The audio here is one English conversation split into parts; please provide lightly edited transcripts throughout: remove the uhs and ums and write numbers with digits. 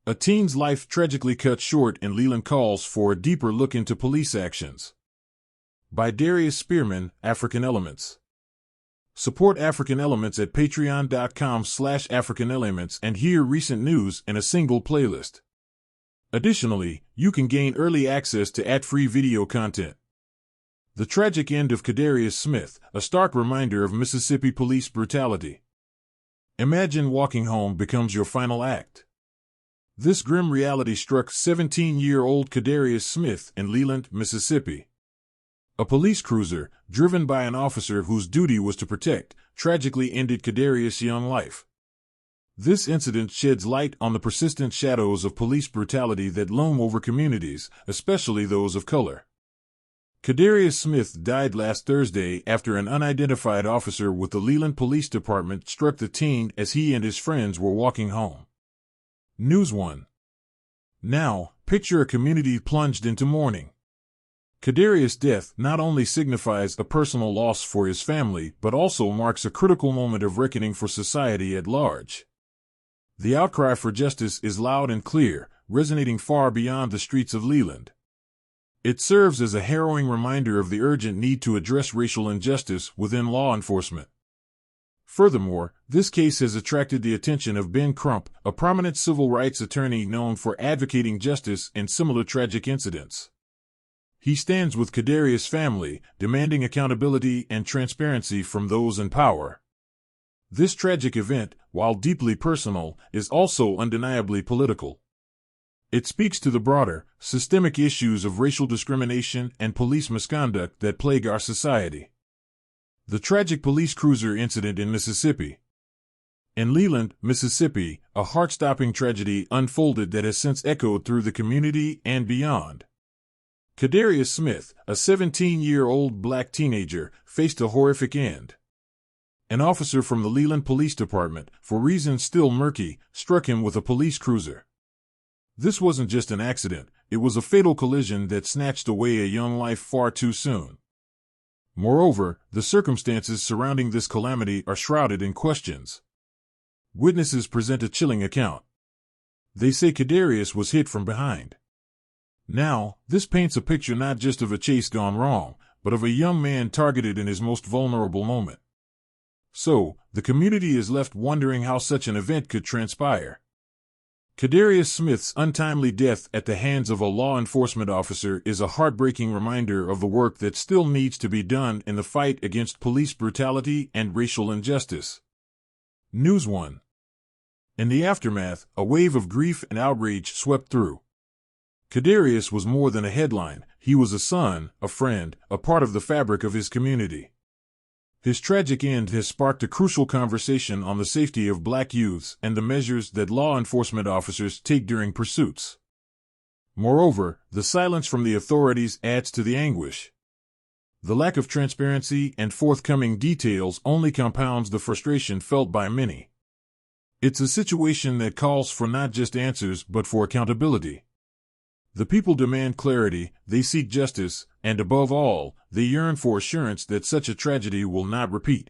A teen's life tragically cut short in Leland calls for a deeper look into police actions. By Darius Spearman, African Elements. Support African Elements at patreon.com/AfricanElements and hear recent news in a single playlist. Additionally, you can gain early access to ad-free video content. The tragic end of Kadarius Smith, a stark reminder of Mississippi police brutality. Imagine walking home becomes your final act. This grim reality struck 17-year-old Kadarius Smith in Leland, Mississippi. A police cruiser, driven by an officer whose duty was to protect, tragically ended Kadarius' young life. This incident sheds light on the persistent shadows of police brutality that loom over communities, especially those of color. Kadarius Smith died last Thursday after an unidentified officer with the Leland Police Department struck the teen as he and his friends were walking home. News 1. Now, picture a community plunged into mourning. Kadarius' death not only signifies a personal loss for his family but also marks a critical moment of reckoning for society at large. The outcry for justice is loud and clear, resonating far beyond the streets of Leland. It serves as a harrowing reminder of the urgent need to address racial injustice within law enforcement. Furthermore, this case has attracted the attention of Ben Crump, a prominent civil rights attorney known for advocating justice in similar tragic incidents. He stands with Kadarius' family, demanding accountability and transparency from those in power. This tragic event, while deeply personal, is also undeniably political. It speaks to the broader, systemic issues of racial discrimination and police misconduct that plague our society. The tragic police cruiser incident in Mississippi. In Leland, Mississippi, a heart-stopping tragedy unfolded that has since echoed through the community and beyond. Kadarius Smith, a 17-year-old black teenager, faced a horrific end. An officer from the Leland Police Department, for reasons still murky, struck him with a police cruiser. This wasn't just an accident, it was a fatal collision that snatched away a young life far too soon. Moreover, the circumstances surrounding this calamity are shrouded in questions. Witnesses present a chilling account. They say Kadarius was hit from behind. Now, this paints a picture not just of a chase gone wrong, but of a young man targeted in his most vulnerable moment. So, the community is left wondering how such an event could transpire. Kadarius Smith's untimely death at the hands of a law enforcement officer is a heartbreaking reminder of the work that still needs to be done in the fight against police brutality and racial injustice. News 1. In the aftermath, a wave of grief and outrage swept through. Kadarius was more than a headline, he was a son, a friend, a part of the fabric of his community. His tragic end has sparked a crucial conversation on the safety of black youths and the measures that law enforcement officers take during pursuits. Moreover, the silence from the authorities adds to the anguish. The lack of transparency and forthcoming details only compounds the frustration felt by many. It's a situation that calls for not just answers but for accountability. The people demand clarity, they seek justice, and above all, they yearn for assurance that such a tragedy will not repeat.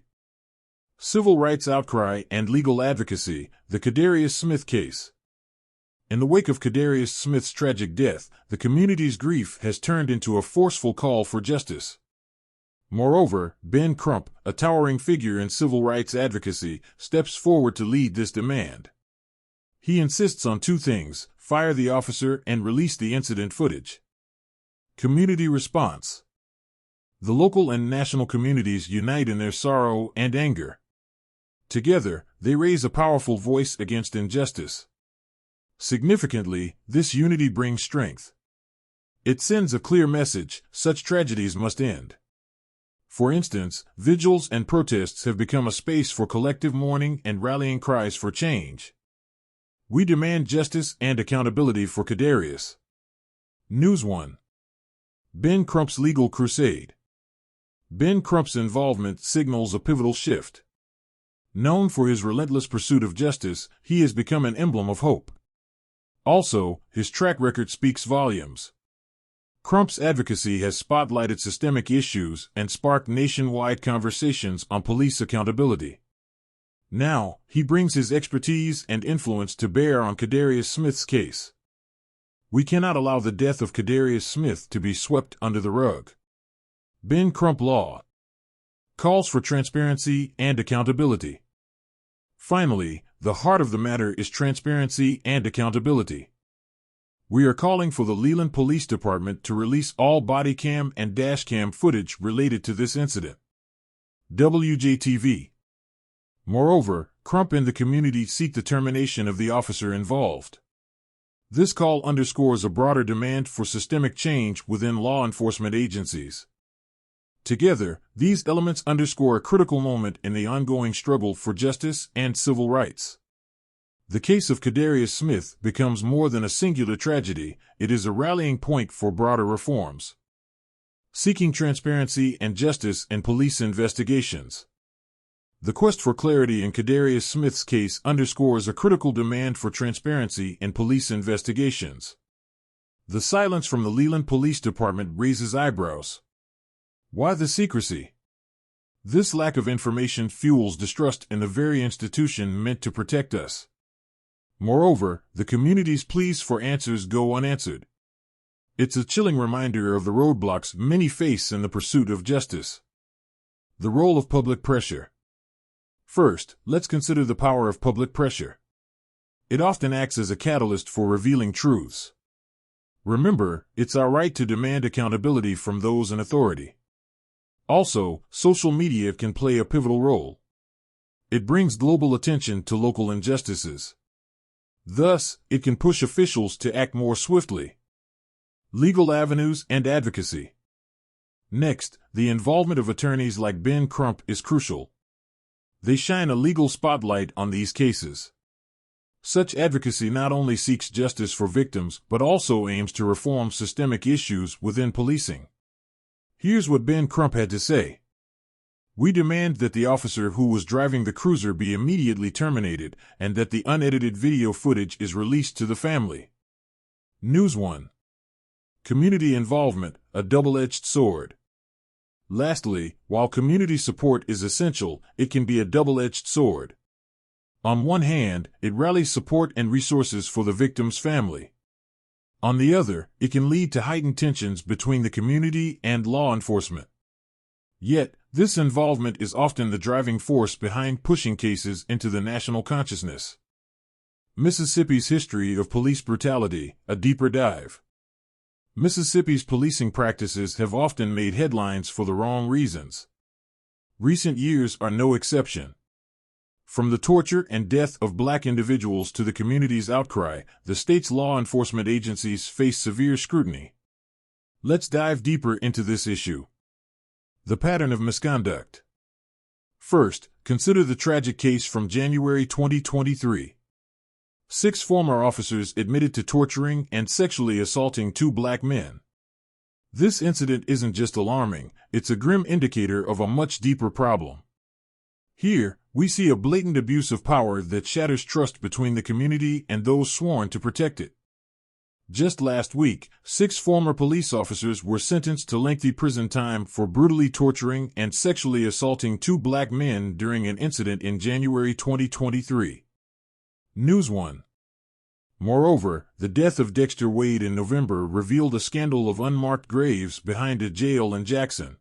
Civil rights outcry and legal advocacy, the Kadarius Smith case. In the wake of Kadarius Smith's tragic death, the community's grief has turned into a forceful call for justice. Moreover, Ben Crump, a towering figure in civil rights advocacy, steps forward to lead this demand. He insists on two things: fire the officer and release the incident footage. Community response. The local and national communities unite in their sorrow and anger. Together, they raise a powerful voice against injustice. Significantly, this unity brings strength. It sends a clear message: such tragedies must end. For instance, vigils and protests have become a space for collective mourning and rallying cries for change. We demand justice and accountability for Kadarius. News 1. Ben Crump's legal crusade. Ben Crump's involvement signals a pivotal shift. Known for his relentless pursuit of justice, he has become an emblem of hope. Also, his track record speaks volumes. Crump's advocacy has spotlighted systemic issues and sparked nationwide conversations on police accountability. Now, he brings his expertise and influence to bear on Kadarius Smith's case. We cannot allow the death of Kadarius Smith to be swept under the rug. Ben Crump Law calls for transparency and accountability. Finally, the heart of the matter is transparency and accountability. We are calling for the Leland Police Department to release all body cam and dash cam footage related to this incident. WJTV. Moreover, Crump and the community seek the termination of the officer involved. This call underscores a broader demand for systemic change within law enforcement agencies. Together, these elements underscore a critical moment in the ongoing struggle for justice and civil rights. The case of Kadarius Smith becomes more than a singular tragedy, it is a rallying point for broader reforms. Seeking transparency and justice in police investigations. The quest for clarity in Kadarius Smith's case underscores a critical demand for transparency in police investigations. The silence from the Leland Police Department raises eyebrows. Why the secrecy? This lack of information fuels distrust in the very institution meant to protect us. Moreover, the community's pleas for answers go unanswered. It's a chilling reminder of the roadblocks many face in the pursuit of justice. The role of public pressure. First, let's consider the power of public pressure. It often acts as a catalyst for revealing truths. Remember, it's our right to demand accountability from those in authority. Also, social media can play a pivotal role. It brings global attention to local injustices. Thus, it can push officials to act more swiftly. Legal avenues and advocacy. Next, the involvement of attorneys like Ben Crump is crucial. They shine a legal spotlight on these cases. Such advocacy not only seeks justice for victims but also aims to reform systemic issues within policing. Here's what Ben Crump had to say. We demand that the officer who was driving the cruiser be immediately terminated and that the unedited video footage is released to the family. News 1. Community involvement, a double-edged sword. Lastly, while community support is essential, it can be a double-edged sword. On one hand, it rallies support and resources for the victim's family. On the other, it can lead to heightened tensions between the community and law enforcement. Yet, this involvement is often the driving force behind pushing cases into the national consciousness. Mississippi's history of police brutality, a deeper dive. Mississippi's policing practices have often made headlines for the wrong reasons. Recent years are no exception. From the torture and death of black individuals to the community's outcry, the state's law enforcement agencies face severe scrutiny. Let's dive deeper into this issue. The pattern of misconduct. First, consider the tragic case from January 2023. 6 former officers admitted to torturing and sexually assaulting 2 black men. This incident isn't just alarming, it's a grim indicator of a much deeper problem. Here, we see a blatant abuse of power that shatters trust between the community and those sworn to protect it. Just last week, 6 former police officers were sentenced to lengthy prison time for brutally torturing and sexually assaulting 2 black men during an incident in January 2023. News 1. Moreover, the death of Dexter Wade in November revealed a scandal of unmarked graves behind a jail in Jackson.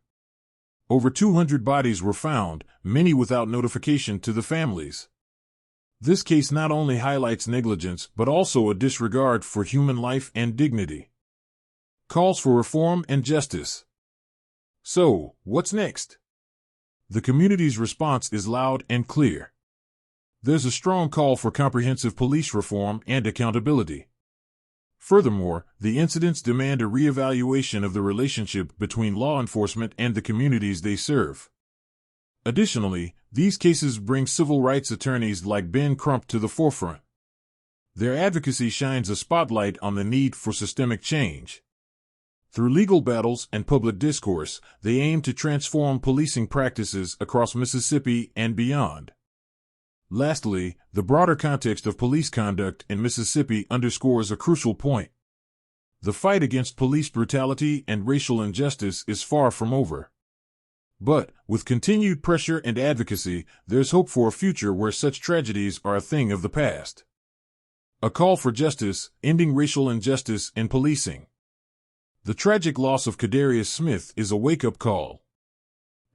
Over 200 bodies were found, many without notification to the families. This case not only highlights negligence but also a disregard for human life and dignity. Calls for reform and justice. So, what's next? The community's response is loud and clear. There's a strong call for comprehensive police reform and accountability. Furthermore, the incidents demand a reevaluation of the relationship between law enforcement and the communities they serve. Additionally, these cases bring civil rights attorneys like Ben Crump to the forefront. Their advocacy shines a spotlight on the need for systemic change. Through legal battles and public discourse, they aim to transform policing practices across Mississippi and beyond. Lastly, the broader context of police conduct in Mississippi underscores a crucial point. The fight against police brutality and racial injustice is far from over. But, with continued pressure and advocacy, there's hope for a future where such tragedies are a thing of the past. A call for justice, ending racial injustice in policing. The tragic loss of Kadarius Smith is a wake-up call.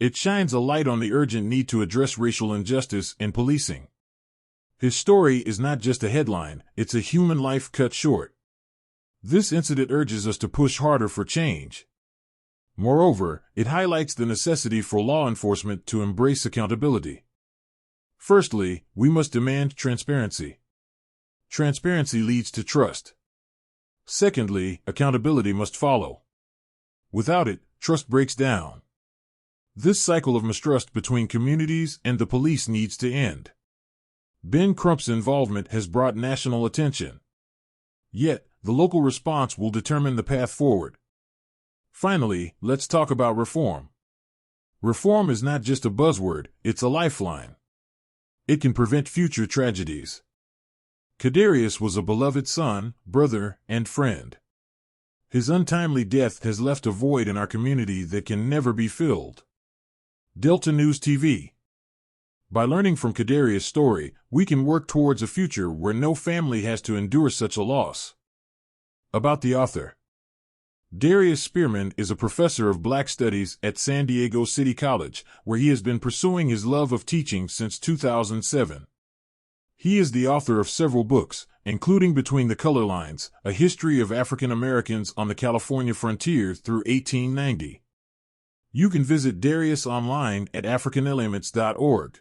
It shines a light on the urgent need to address racial injustice in policing. His story is not just a headline, it's a human life cut short. This incident urges us to push harder for change. Moreover, it highlights the necessity for law enforcement to embrace accountability. Firstly, we must demand transparency. Transparency leads to trust. Secondly, accountability must follow. Without it, trust breaks down. This cycle of mistrust between communities and the police needs to end. Ben Crump's involvement has brought national attention. Yet, the local response will determine the path forward. Finally, let's talk about reform. Reform is not just a buzzword, it's a lifeline. It can prevent future tragedies. Kadarius was a beloved son, brother, and friend. His untimely death has left a void in our community that can never be filled. Delta News TV. By learning from Kadarius' story, we can work towards a future where no family has to endure such a loss. About the author. Darius Spearman is a professor of Black Studies at San Diego City College, where he has been pursuing his love of teaching since 2007. He is the author of several books, including Between the Color Lines, A History of African Americans on the California Frontier through 1890. You can visit Darius online at africanelements.org.